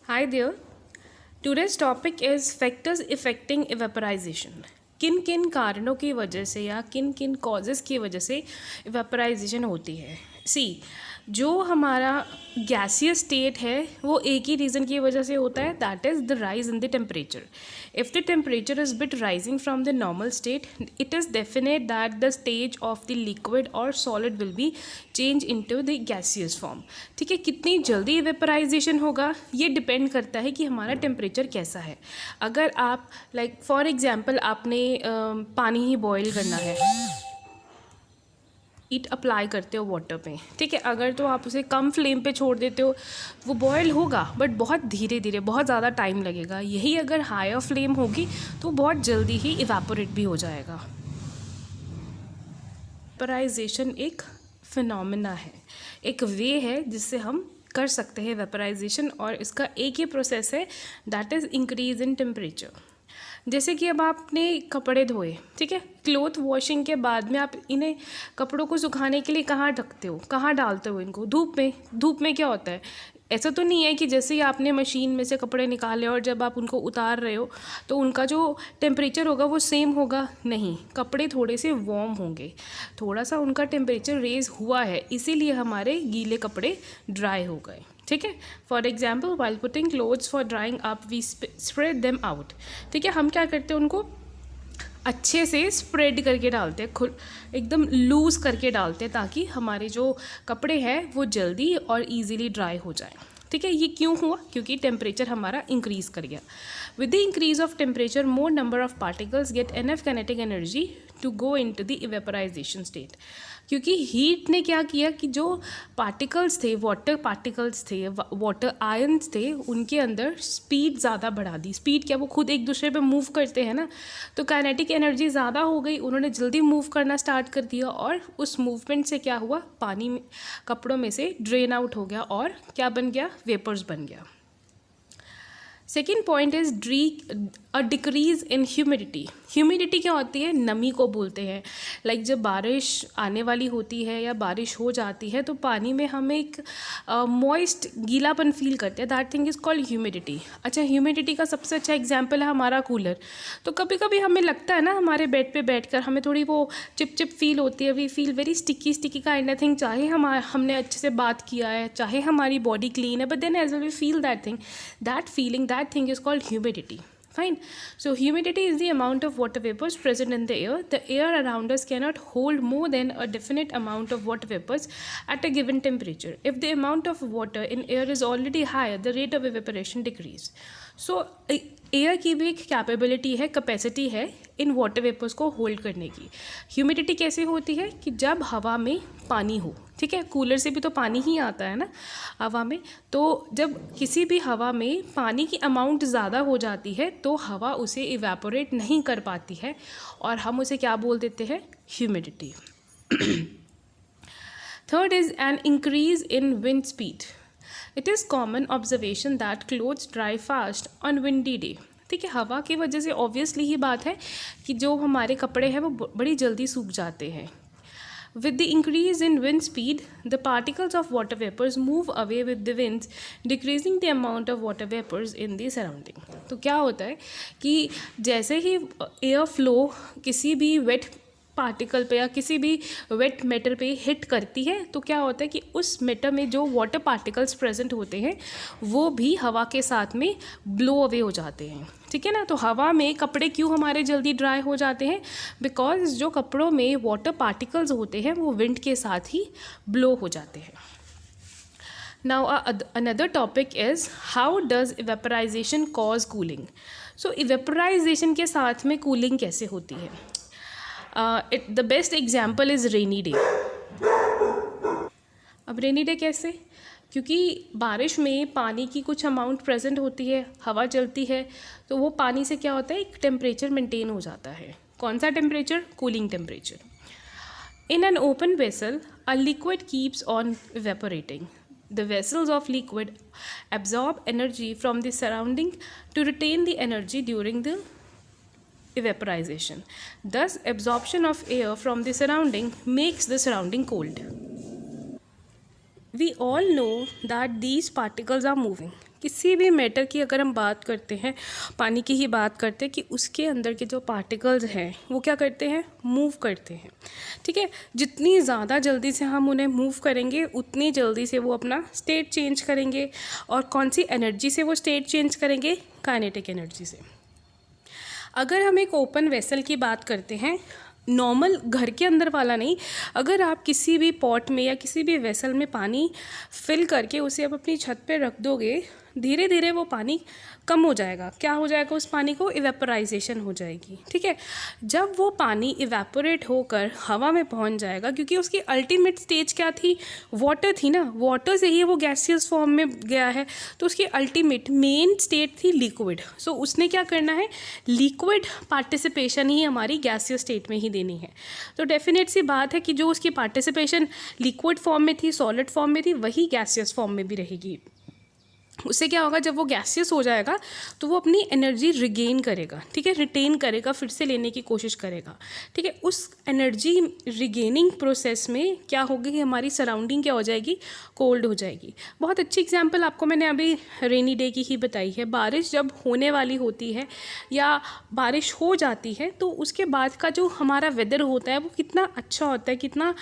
Hi there. Today's topic is factors affecting evaporization. किन किन कारणों की वजह से या किन किन कॉजेज़ की वजह से इवेपराइजेशन होती है। सी, जो हमारा गैसियस स्टेट है वो एक ही रीज़न की वजह से होता है, that is the rise in the temperature. If the temperature is bit rising from the normal state, it is definite that the stage of the liquid और solid will be change into the gaseous form. ठीक है, कितनी जल्दी इवेपराइजेशन होगा ये depend करता है कि हमारा टेम्परेचर कैसा है. अगर आप फॉर एग्जांपल आपने पानी ही बॉईल करना है, हीट अप्लाई करते हो वाटर पे, ठीक है, अगर तो आप उसे कम फ्लेम पे छोड़ देते हो वो बॉयल होगा बट बहुत धीरे धीरे, बहुत ज़्यादा टाइम लगेगा. यही अगर हायर फ्लेम होगी तो बहुत जल्दी ही इवेपोरेट भी हो जाएगा. वेपराइजेशन एक फिनोमेना है, एक वे है जिससे हम कर सकते हैं वेपराइजेशन, और इसका एक ही प्रोसेस है, that is increase in temperature. जैसे कि अब आपने कपड़े धोए, ठीक है, क्लोथ वॉशिंग के बाद में आप इन्हें कपड़ों को सुखाने के लिए कहाँ ढकते हो, कहाँ डालते हो इनको? धूप में. धूप में क्या होता है, ऐसा तो नहीं है कि जैसे ही आपने मशीन में से कपड़े निकाले और जब आप उनको उतार रहे हो तो उनका जो टेम्परेचर होगा वो सेम होगा. नहीं, कपड़े थोड़े से वार्म होंगे, थोड़ा सा उनका टेम्परेचर रेज हुआ है, इसीलिए हमारे गीले कपड़े ड्राई हो गए. ठीक है, for example while putting clothes for drying up we spread them out. ठीक है, हम क्या करते हैं, उनको अच्छे से स्प्रेड करके डालते हैं, खुद एकदम लूज़ करके डालते हैं ताकि हमारे जो कपड़े हैं वो जल्दी और इजीली ड्राई हो जाए. ठीक है, ये क्यों हुआ? क्योंकि टेम्परेचर हमारा इंक्रीज़ कर गया. With the increase of temperature more number of particles get enough kinetic energy to go into the evaporization state. क्योंकि हीट ने क्या किया कि जो पार्टिकल्स थे, वाटर पार्टिकल्स थे, वाटर आयन्स थे, उनके अंदर स्पीड ज़्यादा बढ़ा दी. स्पीड क्या, वो खुद एक दूसरे पे मूव करते हैं ना, तो काइनेटिक एनर्जी ज़्यादा हो गई, उन्होंने जल्दी मूव करना स्टार्ट कर दिया, और उस मूवमेंट से क्या हुआ, पानी में कपड़ों में से ड्रेन आउट हो गया और क्या बन गया, वेपर्स बन गया. Second point is a decrease in humidity. Humidity क्या होती है, नमी को बोलते हैं. जब बारिश आने वाली होती है या बारिश हो जाती है तो पानी में हम एक मॉइस्ट गीलापन फील करते हैं, that thing is called humidity. अच्छा, ह्यूमिडिटी का सबसे अच्छा एग्जाम्पल है हमारा कूलर. तो कभी कभी हमें लगता है ना, हमारे बेड पे बैठकर हमें थोड़ी वो चिप चिप फील होती है, we feel very sticky sticky kind of thing, चाहे हमने अच्छे से बात किया है, चाहे हमारी बॉडी क्लीन है, but then as well we feel that thing, that feeling, that thing is called humidity. Fine. So humidity is the amount of water vapors present in the air. The air around us cannot hold more than a definite amount of water vapors at a given temperature. If the amount of water in air is already higher, the rate of evaporation decrease. So air की भी एक capability है, capacity है in water vapours को hold करने की. Humidity कैसे होती है कि जब हवा में पानी हो, ठीक है, कूलर से भी तो पानी ही आता है ना हवा में, तो जब किसी भी हवा में पानी की अमाउंट ज़्यादा हो जाती है तो हवा उसे इवेपोरेट नहीं कर पाती है और हम उसे क्या बोल देते हैं, humidity. Third is an increase in wind speed. It is common observation that clothes dry fast on windy day. ठीक है, हवा की वजह से ऑब्वियसली ही बात है कि जो हमारे कपड़े हैं वो बड़ी जल्दी सूख जाते हैं. With the increase in wind speed, the particles of water vapors move away with the winds, decreasing the amount of water vapors in the surrounding. तो क्या होता है कि जैसे ही एयर फ्लो किसी भी वेट पार्टिकल पे या किसी भी वेट मैटर पे हिट करती है तो क्या होता है कि उस मैटर में जो वाटर पार्टिकल्स प्रेजेंट होते हैं वो भी हवा के साथ में ब्लो अवे हो जाते हैं. ठीक है ना, तो हवा में कपड़े क्यों हमारे जल्दी ड्राई हो जाते हैं, बिकॉज जो कपड़ों में वाटर पार्टिकल्स होते हैं वो विंड के साथ ही ब्लो हो जाते हैं. Now another topic is how does evaporization cause cooling. So evaporization के साथ में कूलिंग कैसे होती है. The best example is rainy day. अब रेनी डे कैसे, क्योंकि बारिश में पानी की कुछ अमाउंट प्रेजेंट होती है, हवा चलती है, तो वो पानी से क्या होता है, एक टेम्परेचर मेंटेन हो जाता है. कौन सा temperature, cooling temperature. In an open vessel a liquid keeps on evaporating. The vessels of liquid absorb energy from the surrounding to retain the energy during the evaporization. Thus, absorption of air from the surrounding makes the surrounding cold. We all know that these particles are moving. किसी भी matter की अगर हम बात करते हैं, पानी की ही बात करते हैं, कि उसके अंदर के जो पार्टिकल्स हैं वो क्या करते हैं, मूव करते हैं, ठीक है। जितनी ज़्यादा जल्दी से हम उन्हें मूव करेंगे उतनी जल्दी से वो अपना स्टेट चेंज करेंगे। और कौन सी एनर्जी से वो स्टेट चेंज करेंगे, काइनेटिक एनर्जी से। अगर हम एक ओपन वेसल की बात करते हैं, नॉर्मल घर के अंदर वाला नहीं, अगर आप किसी भी पॉट में या किसी भी वेसल में पानी फिल करके उसे आप अपनी छत पे रख दोगे, धीरे धीरे वो पानी कम हो जाएगा। क्या हो जाएगा, उस पानी को इवेपोराइजेशन हो जाएगी, ठीक है। जब वो पानी इवेपोरेट होकर हवा में पहुंच जाएगा, क्योंकि उसकी अल्टीमेट स्टेज क्या थी, वाटर थी ना, वाटर से ही वो गैसियस फॉर्म में गया है, तो उसकी अल्टीमेट मेन स्टेट थी लिक्विड। सो उसने क्या करना है, लिक्विड पार्टिसिपेशन ही हमारी गैसियस स्टेट में ही देनी है। तो डेफिनेट सी बात है कि जो उसकी पार्टिसिपेशन लिक्विड फॉर्म में थी, सॉलिड फॉर्म में थी, वही गैसियस फॉर्म में भी रहेगी। उससे क्या होगा, जब वो गैसियस हो जाएगा तो वो अपनी एनर्जी रिगेन करेगा, ठीक है, रिटेन करेगा, फिर से लेने की कोशिश करेगा, ठीक है। उस एनर्जी रिगेनिंग प्रोसेस में क्या होगी कि हमारी सराउंडिंग क्या हो जाएगी, कोल्ड हो जाएगी। बहुत अच्छी एग्जांपल आपको मैंने अभी रेनी डे की ही बताई है। बारिश जब होने वाली होती है या बारिश हो जाती है तो उसके बाद का जो हमारा वेदर होता है वो कितना अच्छा होता है, कितना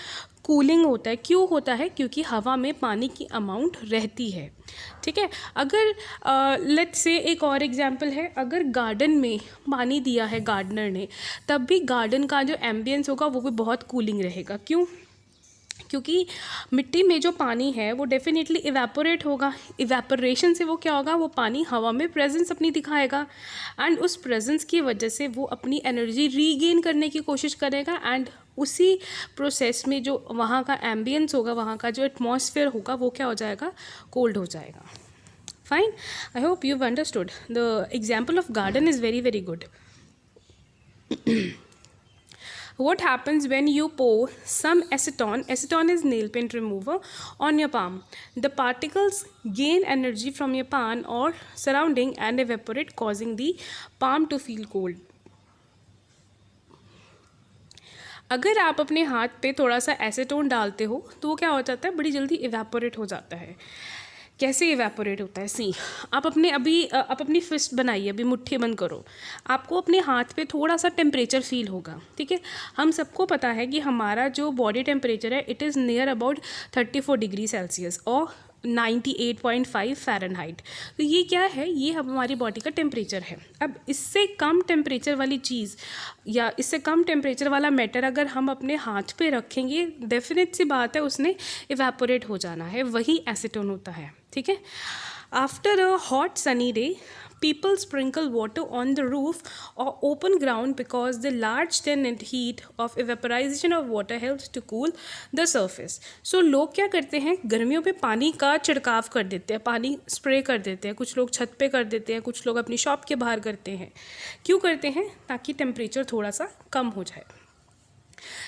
कूलिंग होता है। क्यों होता है, क्योंकि हवा में पानी की अमाउंट रहती है, ठीक है। अगर लेट्स से एक और एग्जांपल है, अगर गार्डन में पानी दिया है गार्डनर ने, तब भी गार्डन का जो एम्बियंस होगा वो भी बहुत कूलिंग रहेगा। क्यों, क्योंकि मिट्टी में जो पानी है वो डेफिनेटली इवेपोरेट होगा। इवेपोरेशन से वो क्या होगा, वो पानी हवा में प्रेजेंस अपनी दिखाएगा, एंड उस प्रेजेंस की वजह से वो अपनी एनर्जी रीगेन करने की कोशिश करेगा, एंड उसी प्रोसेस में जो वहाँ का एम्बियंस होगा, वहाँ का जो एटमॉस्फेयर होगा, वो क्या हो जाएगा, कोल्ड हो जाएगा। Fine, I hope you understood. The example of garden is very very good. What happens when you pour some acetone, acetone is nail paint remover, on your palm? The particles gain energy from your palm or surrounding and evaporate, causing the palm to feel cold. अगर आप अपने हाथ पे थोड़ा सा acetone डालते हो तो वो क्या हो जाता है, बड़ी जल्दी इवेपोरेट हो जाता है। कैसे इवेपोरेट होता है, सी आप अपनी फिस्ट बनाइए, अभी मुट्ठी बंद करो, आपको अपने हाथ पे थोड़ा सा टेम्परेचर फील होगा, ठीक है। हम सबको पता है कि हमारा जो बॉडी टेम्परेचर है it is near about 34 degree Celsius और 98.5 फ़ारेनहाइट। तो ये क्या है, ये हमारी बॉडी का टेम्परेचर है। अब इससे कम टेम्परेचर वाली चीज़ या इससे कम टेम्परेचर वाला मैटर अगर हम अपने हाथ पे रखेंगे, डेफिनेट सी बात है उसने इवेपोरेट हो जाना है, वही एसीटोन होता है, ठीक है। After a hot sunny day, people sprinkle water on the roof or open ground because the large tenant heat of evaporation of water helps to cool the surface. So लोग क्या करते हैं, गर्मियों पे पानी का छिड़काव कर देते हैं, पानी स्प्रे कर देते हैं, कुछ लोग छत पे कर देते हैं, कुछ लोग अपनी शॉप के बाहर करते हैं। क्यों करते हैं, ताकि टेम्परेचर थोड़ा सा कम हो जाए।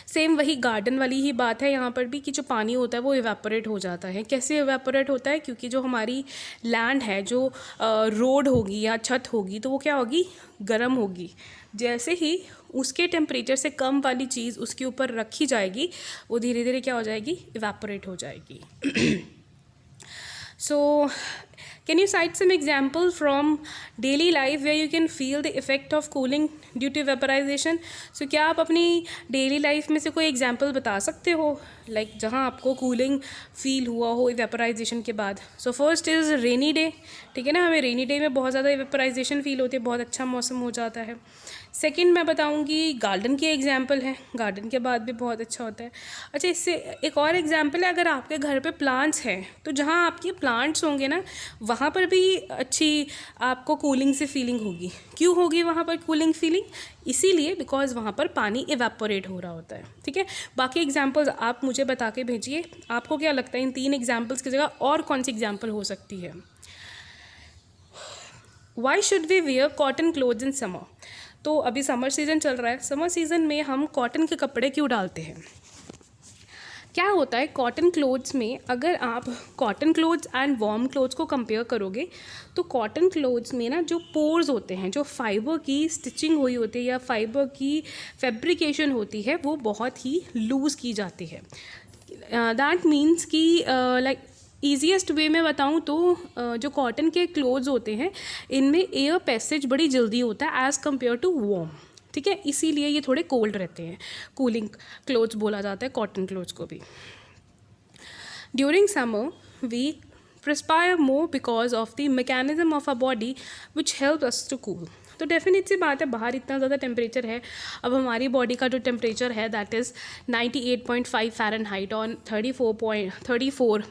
सेम वही गार्डन वाली ही बात है यहाँ पर भी, कि जो पानी होता है वो इवेपोरेट हो जाता है। कैसे इवेपोरेट होता है, क्योंकि जो हमारी लैंड है, जो रोड होगी या छत होगी, तो वो क्या होगी, गर्म होगी। जैसे ही उसके टेम्परेचर से कम वाली चीज़ उसके ऊपर रखी जाएगी, वो धीरे धीरे क्या हो जाएगी, इवेपोरेट हो जाएगी। So, can you cite some example from daily life where you can feel the effect of cooling due to vaporization? So, क्या आप अपनी daily life में से कोई example बता सकते हो, like जहाँ आपको cooling feel हुआ हो vaporization के बाद? So, first is rainy day, ठीक है ना, हमें rainy day में बहुत ज़्यादा vaporization feel होती है, बहुत अच्छा मौसम हो जाता है। सेकेंड मैं बताऊंगी गार्डन की एग्जाम्पल है, गार्डन के बाद भी बहुत अच्छा होता है। अच्छा, इससे एक और एग्जाम्पल है, अगर आपके घर पे प्लांट्स हैं तो जहाँ आपके प्लांट्स होंगे ना, वहाँ पर भी अच्छी आपको कूलिंग से फीलिंग होगी। क्यों होगी वहाँ पर कूलिंग फीलिंग, इसीलिए बिकॉज वहाँ पर पानी इवेपोरेट हो रहा होता है, ठीक है। बाकी एग्जाम्पल्स आप मुझे बता के भेजिए, आपको क्या लगता है इन 3 एग्जाम्पल्स की जगह और कौन सी एग्जाम्पल हो सकती है। Why should we wear cotton clothes in summer? तो अभी समर सीज़न चल रहा है, समर सीज़न में हम कॉटन के कपड़े क्यों डालते हैं? क्या होता है कॉटन क्लोथ्स में, अगर आप cotton clothes and warm clothes को कंपेयर करोगे तो कॉटन क्लोथ्स में ना जो पोर्स होते हैं, जो फाइबर की स्टिचिंग हुई होती है या फाइबर की फैब्रिकेशन होती है, वो बहुत ही लूज़ की जाती है। दैट मीन्स कि लाइक ईजीएस्ट वे में बताऊँ तो जो कॉटन के क्लोथ्स होते हैं इनमें एयर पैसेज बड़ी जल्दी होता है एज़ कम्पेयर टू वॉर्म, ठीक है, इसीलिए ये थोड़े कोल्ड रहते हैं, कूलिंग क्लोथ्स बोला जाता है कॉटन क्लोथ्स को भी। During summer we perspire more because of the mechanism of our body which helps us to cool। तो डेफिनेट सी बात है, बाहर इतना ज़्यादा टेम्परेचर है, अब हमारी बॉडी का जो टेम्परेचर है that is 98.5 Fahrenheit on 34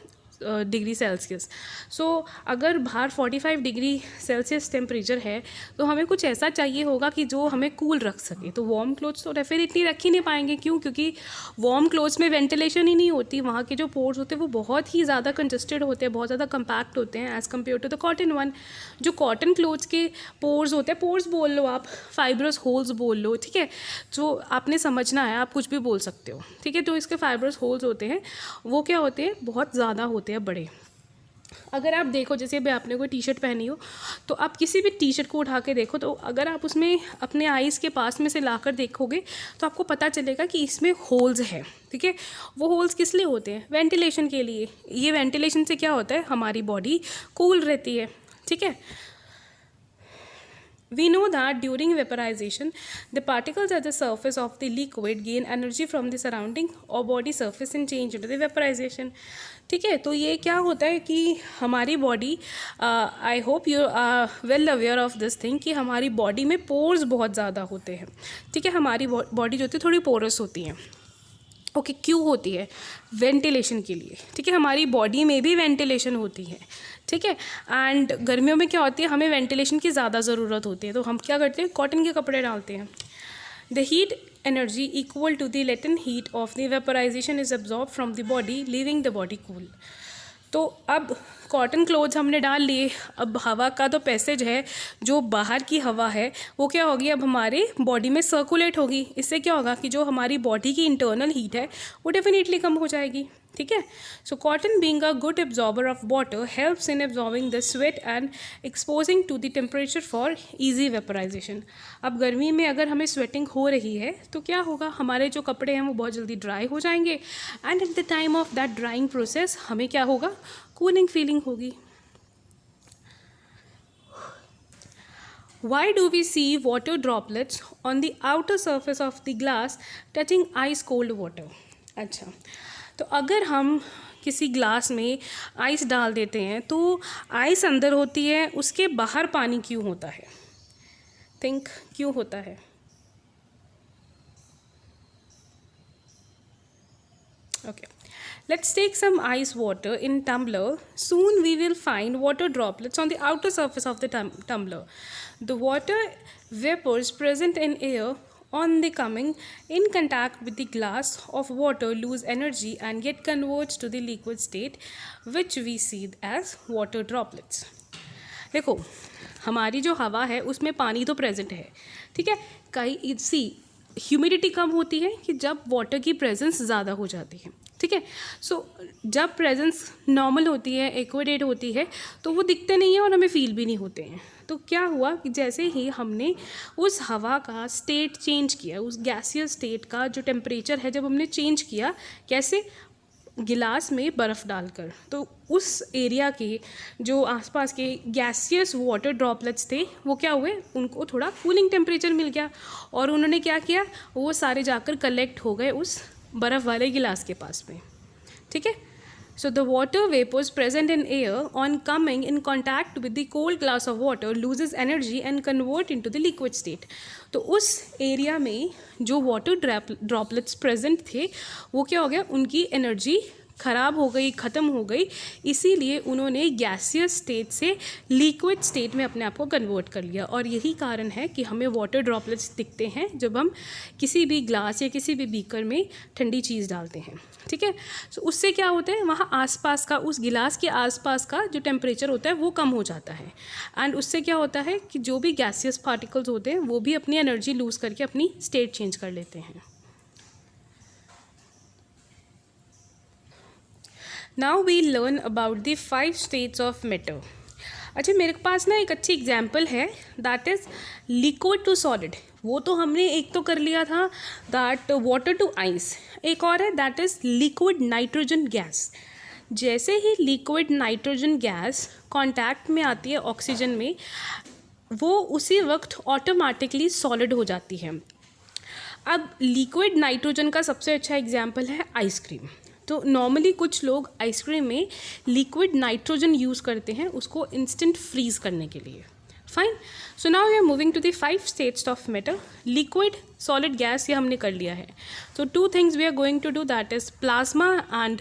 degree Celsius. So अगर बाहर 45 डिग्री सेल्सियस टेम्परेचर है तो हमें कुछ ऐसा चाहिए होगा कि जो हमें कूल रख सके। तो वार्म क्लोथ्स तो डेफिनेटली रख ही नहीं पाएंगे, क्यों? क्योंकि वार्म क्लोथ्स में वेंटिलेशन ही नहीं होती, वहाँ के जो पोर्स होते हैं वो बहुत ही ज़्यादा कंजस्टेड होते हैं, बहुत ज़्यादा कंपैक्ट होते हैं as compare to the cotton one. जो कॉटन क्लोथ्स के पोर्स होते हैं, पोर्स बोल लो आप, फाइब्रस होल्स बोल लो, ठीक है, जो आपने समझना है, आप कुछ भी बोल सकते हो, ठीक है। जो इसके फाइब्रस होल्स होते हैं वो क्या होते हैं, बहुत ज़्यादा होते हैं, बड़े। अगर आप देखो, जैसे अभी आपने कोई टी शर्ट पहनी हो तो आप किसी भी टी शर्ट को उठा के देखो, तो अगर आप उसमें अपने आईज़ के पास में से लाकर देखोगे तो आपको पता चलेगा कि इसमें होल्स है, ठीक है। वो होल्स किस लिए होते हैं? वेंटिलेशन के लिए। ये वेंटिलेशन से क्या होता है, हमारी बॉडी कूल रहती है, ठीक है। We know that during vaporization, the particles at the surface of the liquid gain energy from the surrounding or body surface and change into the vaporization, ठीक है। तो ये क्या होता है कि हमारी body, I hope you are well aware of this thing, कि हमारी बॉडी में पोर्स बहुत ज़्यादा होते हैं, ठीक है। हमारी बॉडी जो होती है थोड़ी पोरस होती है, ओके, क्यों होती है? वेंटिलेशन के लिए, ठीक है। हमारी बॉडी में भी वेंटिलेशन होती है, ठीक है। एंड गर्मियों में क्या होती है, हमें वेंटिलेशन की ज़्यादा ज़रूरत होती है, तो हम क्या करते हैं, कॉटन के कपड़े डालते हैं। The heat energy equal to the latent heat of the vaporization is absorb from the body leaving the body cool. तो अब कॉटन क्लोथ्स हमने डाल लिए, अब हवा का तो पैसेज है, जो बाहर की हवा है वो क्या होगी, अब हमारे बॉडी में सर्कुलेट होगी। इससे क्या होगा कि जो हमारी बॉडी की इंटरनल हीट है वो डेफिनेटली कम हो जाएगी, ठीक है। So cotton being a good absorber of water helps in absorbing the sweat and exposing to the temperature for easy vaporization. अब गर्मी में अगर हमें स्वेटिंग हो रही है तो क्या होगा, हमारे जो कपड़े हैं वो बहुत जल्दी ड्राई हो जाएंगे, and at the time of that drawing process हमें क्या होगा, कूलिंग फीलिंग होगी। Why do we see water droplets on the outer surface of the glass touching ice cold water? अच्छा, तो अगर हम किसी ग्लास में आइस डाल देते हैं तो आइस अंदर होती है, उसके बाहर पानी क्यों होता है? थिंक, क्यों होता है? Okay, let's take some ice water in tumbler. Soon we will find water droplets on the outer surface of the tumbler. The water vapors present in air on the coming in contact with the glass of water lose energy and get converts to the liquid state, which we see as water droplets. देखो, हमारी जो हवा है उसमें पानी तो present है, ठीक है। कई सी ह्यूमिडिटी कम होती है कि जब वाटर की प्रेजेंस ज़्यादा हो जाती है, ठीक है। सो जब प्रेजेंस नॉर्मल होती है, एक्वेडेट होती है, तो वो दिखते नहीं हैं और हमें फील भी नहीं होते हैं। तो क्या हुआ कि जैसे ही हमने उस हवा का स्टेट चेंज किया, उस गैसियस स्टेट का जो टेम्परेचर है जब हमने चेंज किया, कैसे, गिलास में बर्फ़ डालकर, तो उस एरिया के जो आसपास के गैसियस वाटर ड्रॉपलेट्स थे वो क्या हुए, उनको थोड़ा कूलिंग टेम्परेचर मिल गया, और उन्होंने क्या किया, वो सारे जाकर कलेक्ट हो गए उस बर्फ़ वाले गिलास के पास में, ठीक है। So the water vapors present in air on coming in contact with the cold glass of water loses energy and convert into the liquid state. तो उस एरिया में जो वाटर ड्रॉपलेट्स प्रेजेंट थे वो क्या हो गया, उनकी एनर्जी ख़राब हो गई, ख़त्म हो गई, इसीलिए उन्होंने गैसियस स्टेट से लिक्विड स्टेट में अपने आप को कन्वर्ट कर लिया। और यही कारण है कि हमें वाटर ड्रॉपलेट्स दिखते हैं जब हम किसी भी ग्लास या किसी भी बीकर में ठंडी चीज़ डालते हैं, ठीक है। तो उससे क्या होता है, वहाँ आसपास का, उस गिलास के आसपास का जो टेम्परेचर होता है वो कम हो जाता है, एंड उससे क्या होता है कि जो भी गैसियस पार्टिकल्स होते हैं वो भी अपनी एनर्जी लूज़ करके अपनी स्टेट चेंज कर लेते हैं। Now we learn about the 5 states of matter. अच्छा, मेरे पास ना एक अच्छी एग्जाम्पल है, that is liquid to solid. वो तो हमने एक तो कर लिया था, दैट वाटर टू आइस। एक और है, that is liquid nitrogen gas. जैसे ही लिक्विड नाइट्रोजन गैस कांटेक्ट में आती है ऑक्सीजन में, वो उसी वक्त ऑटोमेटिकली सॉलिड हो जाती है। अब लिक्विड नाइट्रोजन का सबसे अच्छा एग्जाम्पल है आइसक्रीम। तो नॉर्मली कुछ लोग आइसक्रीम में लिक्विड नाइट्रोजन यूज़ करते हैं उसको इंस्टेंट फ्रीज करने के लिए। Fine. So now we are moving to the 5 states of matter. Liquid, solid, gas ये हमने कर लिया है। So 2 things we are going to do, that is plasma and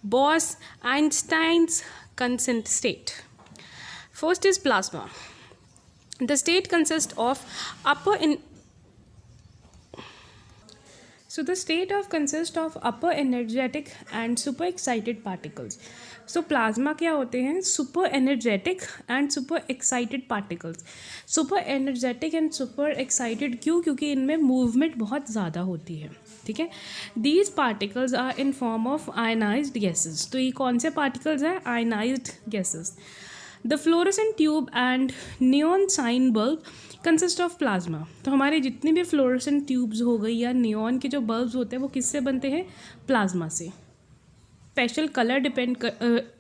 Bose-Einstein's constant state. First is plasma. The state consists of upper energetic and super excited particles. So plasma क्या होते हैं? Super energetic and super excited particles. Super energetic and super excited क्यों? क्योंकि इनमें movement बहुत ज़्यादा होती है, ठीक है। These particles are in form of ionized gases. तो ये कौन से particles हैं? Ionized gases. The fluorescent tube and neon sign bulb consist of plasma. तो हमारे जितनी भी फ्लोरेसेंट ट्यूब्स हो गई या नियॉन के जो बल्ब्स होते हैं वो किससे बनते हैं? प्लाज्मा से। स्पेशल कलर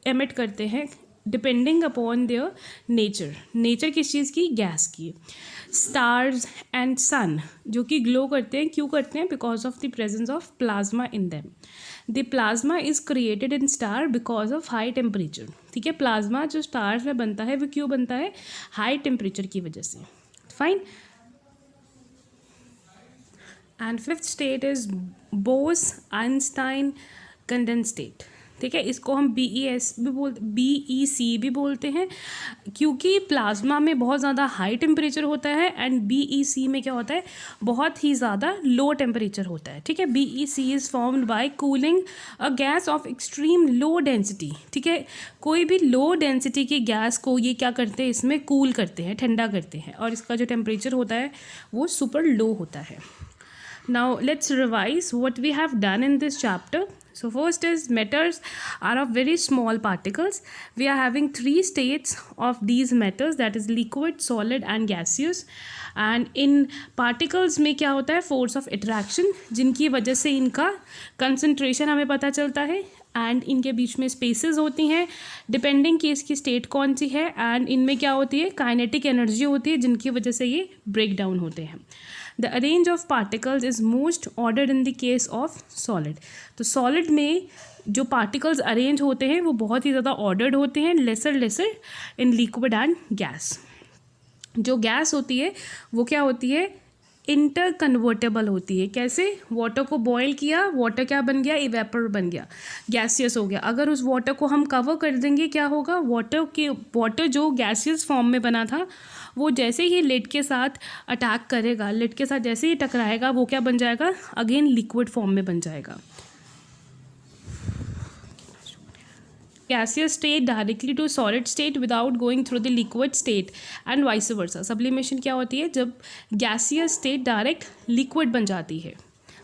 एमिट करते हैं depending upon their nature. Nature किस चीज़ की? गैस की। स्टार्स एंड सन जो कि ग्लो करते हैं, क्यों करते हैं? Because of the presence of plasma in them. The plasma is created in star because of high temperature, ठीक है। प्लाज्मा जो स्टार्स में बनता है वो क्यों बनता है? हाई टेम्परेचर की वजह से। Fine. And 5th state is Bose-Einstein condensed state, ठीक है। इसको हम BEC भी बोलते हैं क्योंकि प्लाज्मा में बहुत ज़्यादा हाई टेम्परेचर होता है एंड BEC में क्या होता है? बहुत ही ज़्यादा लो टेम्परेचर होता है, ठीक है। BEC is formed by cooling a gas off extreme low density, ठीक है। कोई भी लो डेंसिटी की गैस को ये क्या करते हैं? इसमें कूल करते हैं, ठंडा करते हैं, और इसका जो टेम्परेचर होता है वो सुपर लो होता है। Now let's revise what we have done in this chapter. So first is matters are of very small particles. We are having 3 states of these matters, that is liquid, solid and gaseous. And in particles में क्या होता है? force of attraction, जिनकी वजह से इनका concentration हमें पता चलता है, एंड इनके बीच में स्पेसेस होती हैं डिपेंडिंग कि इसकी स्टेट कौन सी है, एंड इनमें क्या होती है? काइनेटिक एनर्जी होती है जिनकी वजह से ये ब्रेक डाउन होते हैं। The arrange of particles is most ordered in the case of solid. तो सॉलिड में जो पार्टिकल्स अरेंज होते हैं वो बहुत ही ज़्यादा ऑर्डर्ड होते हैं, lesser in liquid and gas. जो गैस होती है वो क्या होती है? इंटर कन्वर्टेबल होती है। कैसे? वाटर को बॉयल किया, वाटर क्या बन गया? इवेपर बन गया, गैसियस हो गया। अगर उस वाटर को हम कवर कर देंगे क्या होगा? वाटर जो गैसियस फॉर्म में बना था वो जैसे ही लिड के साथ अटैक करेगा, लिड के साथ जैसे ही टकराएगा वो क्या बन जाएगा? अगेन लिक्विड फॉर्म में बन जाएगा। gaseous state directly to solid state without going through the liquid state and vice versa. sublimation क्या होती है? जब gaseous state डायरेक्ट लिक्विड बन जाती है,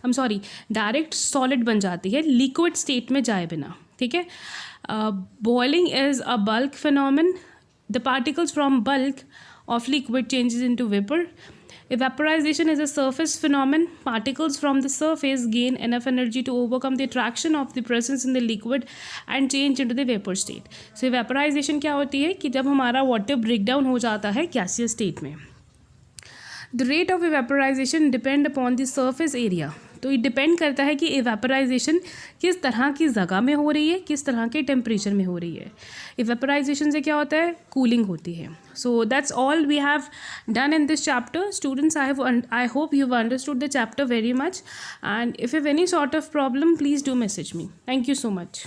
डायरेक्ट सॉलिड बन जाती है लिक्विड स्टेट में जाए बिना, ठीक है। Boiling is a bulk phenomenon. The particles from bulk of liquid changes into vapor. Evaporization is a surface phenomenon. Particles from the surface gain enough energy to overcome the attraction of the presence in the liquid and change into the vapor state. So evaporization क्या होती है? कि जब हमारा water breakdown हो जाता है gaseous state में। The rate of evaporization depend upon the surface area. तो ये डिपेंड करता है कि इवेपराइजेशन किस तरह की जगह में हो रही है, किस तरह के टेम्परेचर में हो रही है। इवेपराइजेशन से क्या होता है? कूलिंग होती है। So that's all we have done in this chapter students. I hope you have understood the chapter very much, and if you have any sort of problem please do message me. Thank you so much.